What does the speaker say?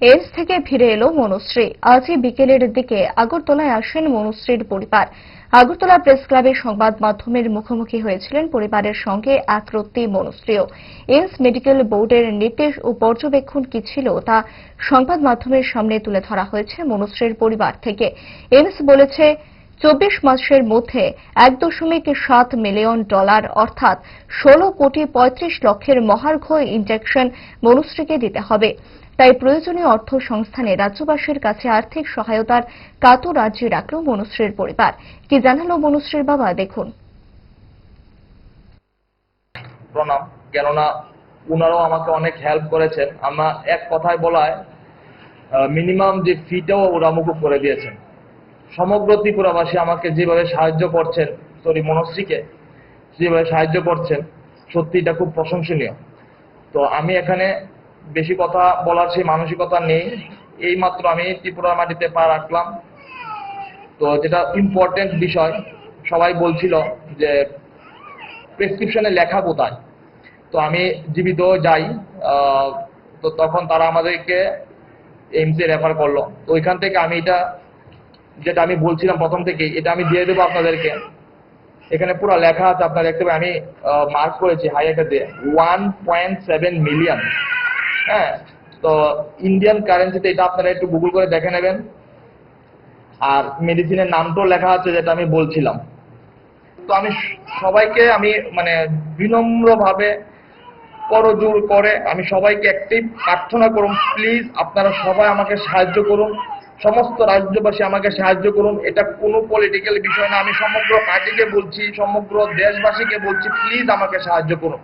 AIIMS থেকে ফিরে এলো মনুশ্রী। আজই বিকেলের দিকে আগরতলায় আসেন মনুশ্রীর পরিবার। আগরতলা প্রেস ক্লাবে সংবাদ মাধ্যমের মুখোমুখি হয়েছিলেন পরিবারের সঙ্গে একরত্তি মনুশ্রীও। এইমস মেডিকেল বোর্ডের নির্দেশ ও পর্যবেক্ষণ কি ছিল তা সংবাদ মাধ্যমের সামনে তুলে ধরা হয়েছে মনুশ্রীর পরিবার থেকে। এইমস বলেছে 24 মাসের মধ্যে $1.7 মিলিয়ন অর্থাৎ 16 কোটি 35 লক্ষের মহার্ঘ ইনজেকশন মনুশ্রীকে দিতে হবে। তাই প্রয়োজনীয় অর্থ সংস্থানে রাজ্যবাসীর কাছে আর্থিক সহায়তার কাতর আর্জি রাখল মনুশ্রীর পরিবার। কি জানালো মনুশ্রীর বাবা, দেখুন। প্রণাম, কেননা ওনারাও আমাকে অনেক হেল্প করেছেন। আমরা এক কথায় বলায় মিনিমাম যে ফিটাও ওরা মুকুব করে দিয়েছেন। সমগ্র ত্রিপুরাবাসী আমাকে যেভাবে সাহায্য করছেন, মনশ্রীকে যেভাবে সাহায্য করছেন, সত্যি এটা খুব প্রশংসনীয়। তো আমি এখানে বেশি কথা বলার সেই মানসিকতা নেই। এই মাত্র আমি ত্রিপুরার মাটিতে পা রাখলাম। তো যেটা ইম্পর্টেন্ট বিষয়, সবাই বলছিল যে প্রেসক্রিপশনে লেখা কোথায়। তো আমি জীবিত যাই, তো তখন তারা আমাদেরকে এইমসে রেফার করলো। তো ওইখান থেকে আমি যেটা আমি বলছিলাম প্রথম থেকেই, এটা আমি দিয়ে দেবো আপনাদেরকে। এখানে পুরো লেখা আছে, আপনারা দেখতে পাবেন। আমি মার্ক করেছি হাইলাইটার দিয়ে 1.7 মিলিয়ন। হ্যাঁ, তো ইন্ডিয়ান কারেন্সিতে এটা আপনারা একটু গুগল করে দেখে নেবেন। আর মেডিসিনের নামটাও লেখা আছে, যেটা আমি বলছিলাম। তো আমি সবাইকে বিনম্রভাবে করজোর করে আমি সবাইকে একটি প্রার্থনা করুন, প্লিজ আপনারা সবাই আমাকে সাহায্য করুন। সমস্ত রাজ্যবাসী আমাকে সাহায্য করুন। এটা কোনো পলিটিক্যাল বিষয় না। আমি সমগ্র পার্টিকে বলছি, সমগ্র দেশবাসীকে বলছি, প্লিজ আমাকে সাহায্য করুন।